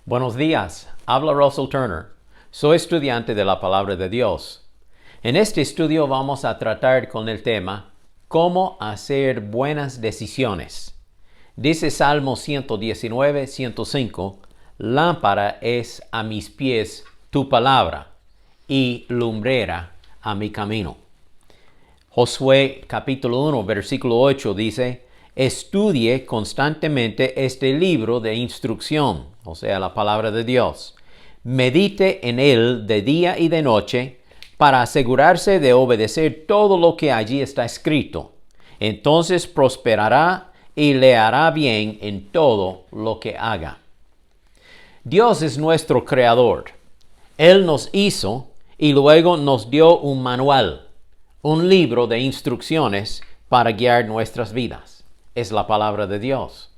Buenos días, habla Russell Turner. Soy estudiante de la Palabra de Dios. En este estudio vamos a tratar con el tema ¿Cómo hacer buenas decisiones? Dice Salmo 119, 105, lámpara es a mis pies tu palabra y lumbrera a mi camino. Josué capítulo 1, versículo 8 dice, estudie constantemente este libro de instrucción, o sea, la palabra de Dios. Medite en él de día y de noche para asegurarse de obedecer todo lo que allí está escrito. Entonces prosperará y le hará bien en todo lo que haga. Dios es nuestro creador. Él nos hizo y luego nos dio un manual, un libro de instrucciones para guiar nuestras vidas. Es la palabra de Dios.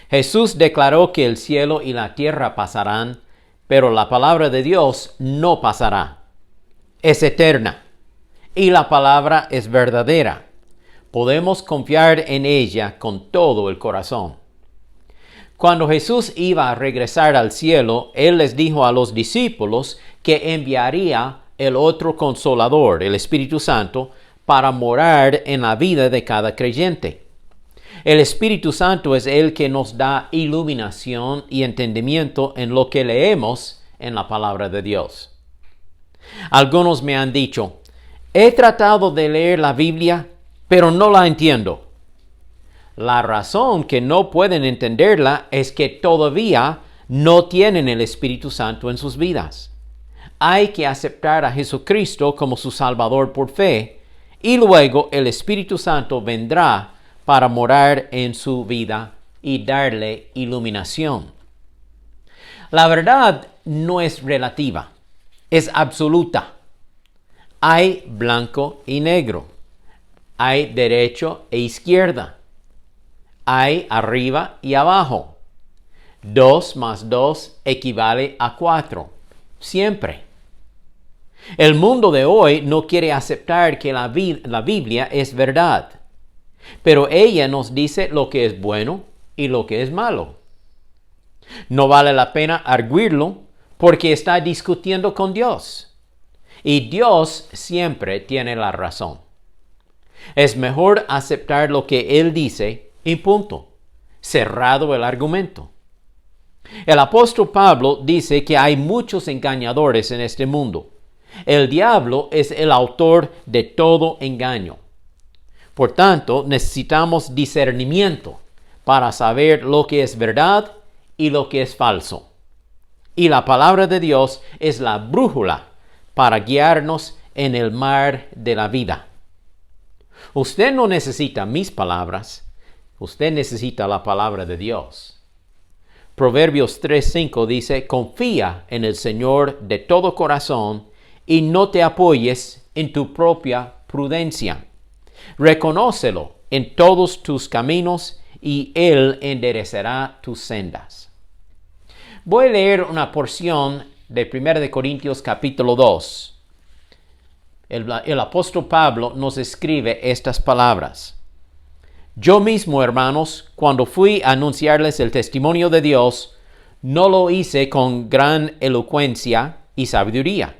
Jesús declaró que el cielo y la tierra pasarán, pero la palabra de Dios no pasará. Es eterna y la palabra es verdadera. Podemos confiar en ella con todo el corazón. Cuando Jesús iba a regresar al cielo, Él les dijo a los discípulos que enviaría el otro Consolador, el Espíritu Santo, para morar en la vida de cada creyente. El Espíritu Santo es el que nos da iluminación y entendimiento en lo que leemos en la palabra de Dios. Algunos me han dicho, he tratado de leer la Biblia, pero no la entiendo. La razón que no pueden entenderla es que todavía no tienen el Espíritu Santo en sus vidas. Hay que aceptar a Jesucristo como su Salvador por fe, y luego el Espíritu Santo vendrá para morar en su vida y darle iluminación. La verdad no es relativa, es absoluta. Hay blanco y negro, hay derecho e izquierda, hay arriba y abajo. 2 más 2 equivale a 4, siempre. El mundo de hoy no quiere aceptar que la Biblia es verdad, pero ella nos dice lo que es bueno y lo que es malo. No vale la pena arguirlo porque está discutiendo con Dios. Y Dios siempre tiene la razón. Es mejor aceptar lo que Él dice y punto. Cerrado el argumento. El apóstol Pablo dice que hay muchos engañadores en este mundo. El diablo es el autor de todo engaño. Por tanto, necesitamos discernimiento para saber lo que es verdad y lo que es falso. Y la palabra de Dios es la brújula para guiarnos en el mar de la vida. Usted no necesita mis palabras, usted necesita la palabra de Dios. Proverbios 3:5 dice, confía en el Señor de todo corazón y no te apoyes en tu propia prudencia. Reconócelo en todos tus caminos y Él enderezará tus sendas. Voy a leer una porción de 1 Corintios capítulo 2. El apóstol Pablo nos escribe estas palabras. Yo mismo, hermanos, cuando fui a anunciarles el testimonio de Dios, no lo hice con gran elocuencia y sabiduría.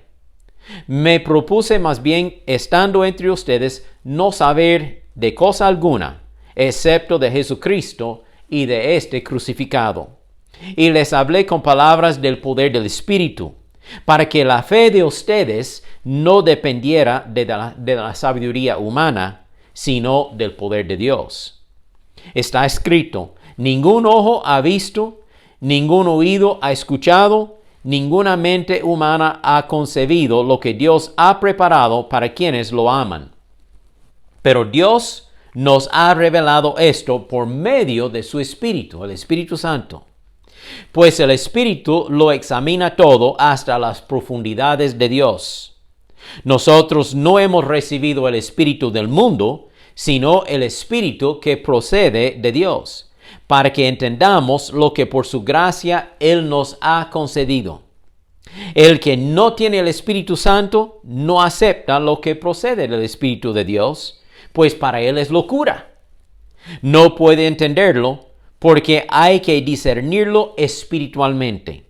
Me propuse más bien, estando entre ustedes, no saber de cosa alguna, excepto de Jesucristo y de este crucificado. Y les hablé con palabras del poder del Espíritu, para que la fe de ustedes no dependiera de la sabiduría humana, sino del poder de Dios. Está escrito, ningún ojo ha visto, ningún oído ha escuchado, ninguna mente humana ha concebido lo que Dios ha preparado para quienes lo aman. Pero Dios nos ha revelado esto por medio de su Espíritu, el Espíritu Santo. Pues el Espíritu lo examina todo hasta las profundidades de Dios. Nosotros no hemos recibido el Espíritu del mundo, sino el Espíritu que procede de Dios, para que entendamos lo que por su gracia Él nos ha concedido. El que no tiene el Espíritu Santo no acepta lo que procede del Espíritu de Dios, pues para él es locura. No puede entenderlo porque hay que discernirlo espiritualmente.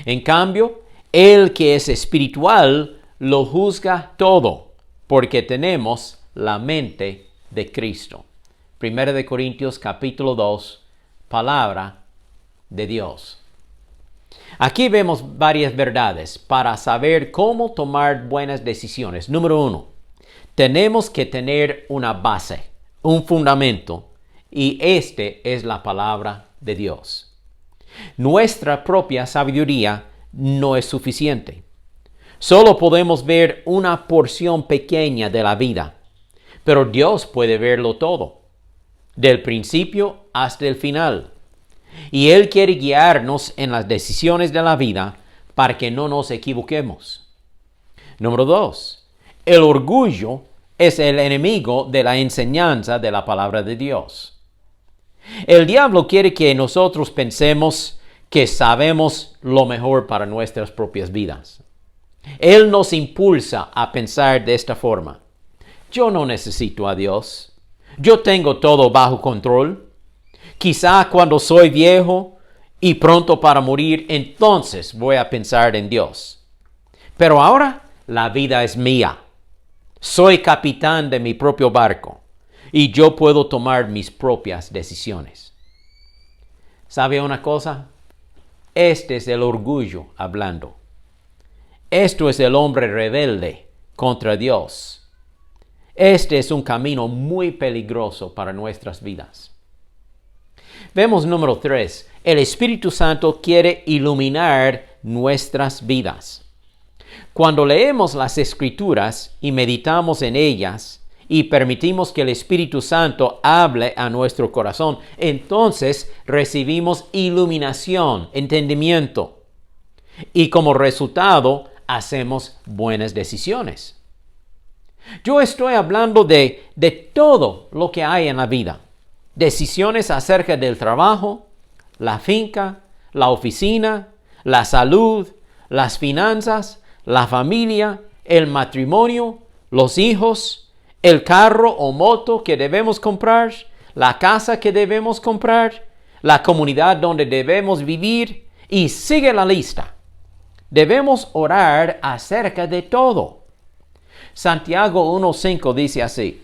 En cambio, el que es espiritual lo juzga todo, porque tenemos la mente de Cristo. 1 de Corintios capítulo 2, palabra de Dios. Aquí vemos varias verdades para saber cómo tomar buenas decisiones. Número 1, tenemos que tener una base, un fundamento, y este es la palabra de Dios. Nuestra propia sabiduría no es suficiente. Solo podemos ver una porción pequeña de la vida, pero Dios puede verlo todo, del principio hasta el final. Y Él quiere guiarnos en las decisiones de la vida para que no nos equivoquemos. Número 2, el orgullo es el enemigo de la enseñanza de la palabra de Dios. El diablo quiere que nosotros pensemos que sabemos lo mejor para nuestras propias vidas. Él nos impulsa a pensar de esta forma: yo no necesito a Dios. Yo tengo todo bajo control. Quizá cuando soy viejo y pronto para morir, entonces voy a pensar en Dios. Pero ahora la vida es mía. Soy capitán de mi propio barco y yo puedo tomar mis propias decisiones. ¿Sabe una cosa? Este es el orgullo hablando. Esto es el hombre rebelde contra Dios. Este es un camino muy peligroso para nuestras vidas. Vemos número 3. El Espíritu Santo quiere iluminar nuestras vidas. Cuando leemos las Escrituras y meditamos en ellas y permitimos que el Espíritu Santo hable a nuestro corazón, entonces recibimos iluminación, entendimiento. Y como resultado, hacemos buenas decisiones. Yo estoy hablando de todo lo que hay en la vida. Decisiones acerca del trabajo, la finca, la oficina, la salud, las finanzas, la familia, el matrimonio, los hijos, el carro o moto que debemos comprar, la casa que debemos comprar, la comunidad donde debemos vivir, y sigue la lista. Debemos orar acerca de todo. Santiago 1:5 dice así: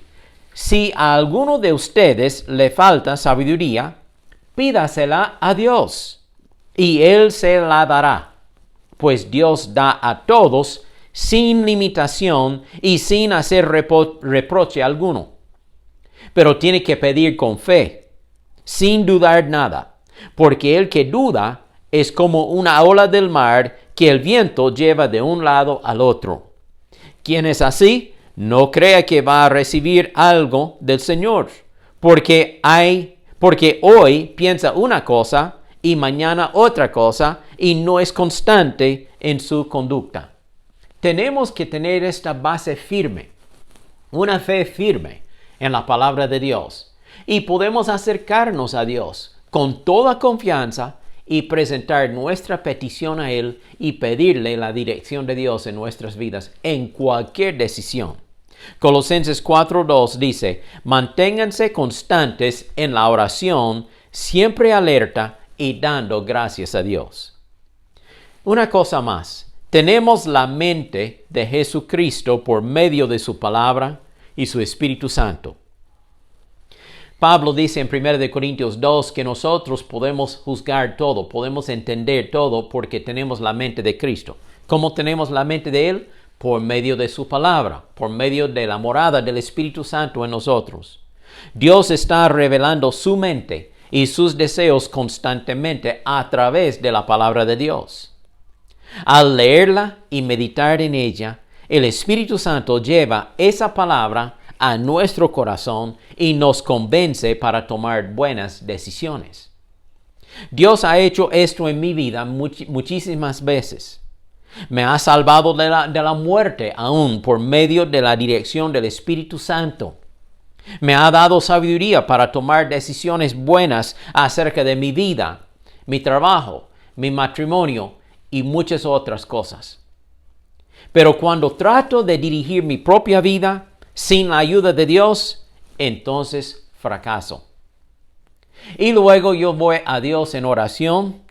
si a alguno de ustedes le falta sabiduría, pídasela a Dios, y Él se la dará, pues Dios da a todos sin limitación y sin hacer reproche alguno. Pero tiene que pedir con fe, sin dudar nada, porque el que duda es como una ola del mar que el viento lleva de un lado al otro. Quien es así, no crea que va a recibir algo del Señor, porque hoy piensa una cosa y mañana otra cosa y no es constante en su conducta. Tenemos que tener esta base firme, una fe firme en la palabra de Dios, y podemos acercarnos a Dios con toda confianza y presentar nuestra petición a Él y pedirle la dirección de Dios en nuestras vidas en cualquier decisión. Colosenses 4:2 dice: manténganse constantes en la oración, siempre alerta y dando gracias a Dios. Una cosa más, tenemos la mente de Jesucristo por medio de su palabra y su Espíritu Santo. Pablo dice en 1 Corintios 2 que nosotros podemos juzgar todo, podemos entender todo porque tenemos la mente de Cristo. ¿Cómo tenemos la mente de Él? Por medio de su palabra, por medio de la morada del Espíritu Santo en nosotros. Dios está revelando su mente y sus deseos constantemente a través de la palabra de Dios. Al leerla y meditar en ella, el Espíritu Santo lleva esa palabra a nuestro corazón y nos convence para tomar buenas decisiones. Dios ha hecho esto en mi vida muchísimas veces. Me ha salvado de la muerte aún por medio de la dirección del Espíritu Santo. Me ha dado sabiduría para tomar decisiones buenas acerca de mi vida, mi trabajo, mi matrimonio y muchas otras cosas. Pero cuando trato de dirigir mi propia vida sin la ayuda de Dios, entonces fracaso. Y luego yo voy a Dios en oración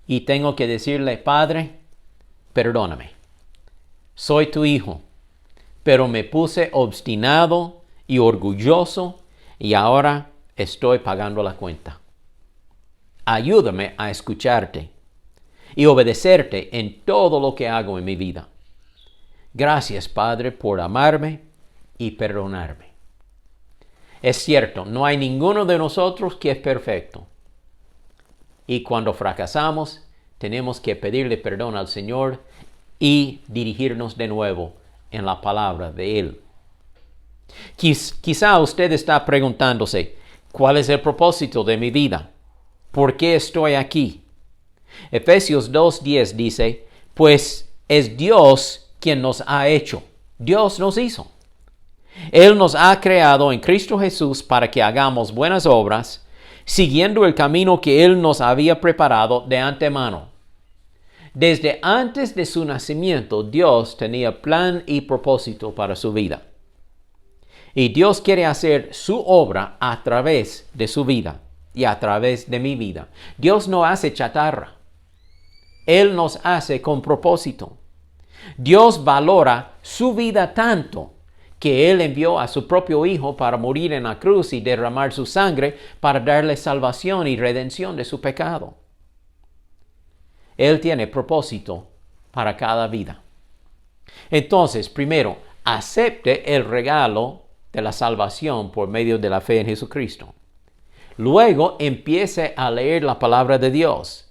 y tengo que decirle, Padre, perdóname. Soy tu hijo, pero me puse obstinado y orgulloso y ahora estoy pagando la cuenta. Ayúdame a escucharte y obedecerte en todo lo que hago en mi vida. Gracias, Padre, por amarme y perdonarme. Es cierto, no hay ninguno de nosotros que es perfecto. Y cuando fracasamos, tenemos que pedirle perdón al Señor y dirigirnos de nuevo en la palabra de Él. Quizá usted está preguntándose, ¿cuál es el propósito de mi vida? ¿Por qué estoy aquí? Efesios 2:10 dice, pues es Dios quien nos ha hecho. Dios nos hizo. Él nos ha creado en Cristo Jesús para que hagamos buenas obras, siguiendo el camino que Él nos había preparado de antemano. Desde antes de su nacimiento, Dios tenía plan y propósito para su vida. Y Dios quiere hacer su obra a través de su vida y a través de mi vida. Dios no hace chatarra. Él nos hace con propósito. Dios valora su vida tanto que Él envió a su propio Hijo para morir en la cruz y derramar su sangre para darle salvación y redención de su pecado. Él tiene propósito para cada vida. Entonces, primero, acepte el regalo de la salvación por medio de la fe en Jesucristo. Luego, empiece a leer la palabra de Dios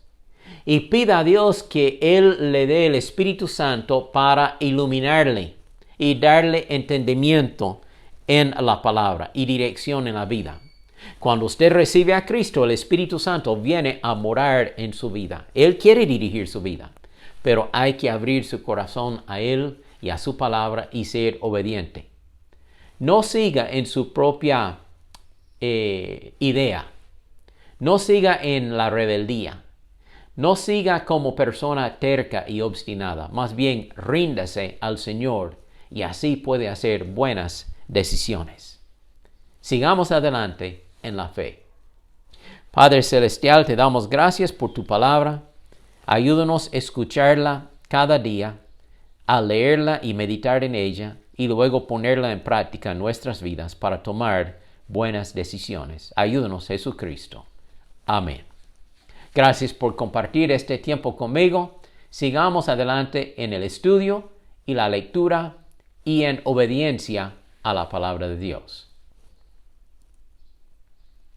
y pida a Dios que Él le dé el Espíritu Santo para iluminarle y darle entendimiento en la palabra y dirección en la vida. Cuando usted recibe a Cristo, el Espíritu Santo viene a morar en su vida. Él quiere dirigir su vida, pero hay que abrir su corazón a Él y a su palabra y ser obediente. No siga en su propia idea. No siga en la rebeldía. No siga como persona terca y obstinada. Más bien, ríndase al Señor y así puede hacer buenas decisiones. Sigamos adelante en la fe. Padre Celestial, te damos gracias por tu palabra. Ayúdanos a escucharla cada día, a leerla y meditar en ella, y luego ponerla en práctica en nuestras vidas para tomar buenas decisiones. Ayúdanos, Jesucristo. Amén. Gracias por compartir este tiempo conmigo. Sigamos adelante en el estudio y la lectura y en obediencia a la palabra de Dios.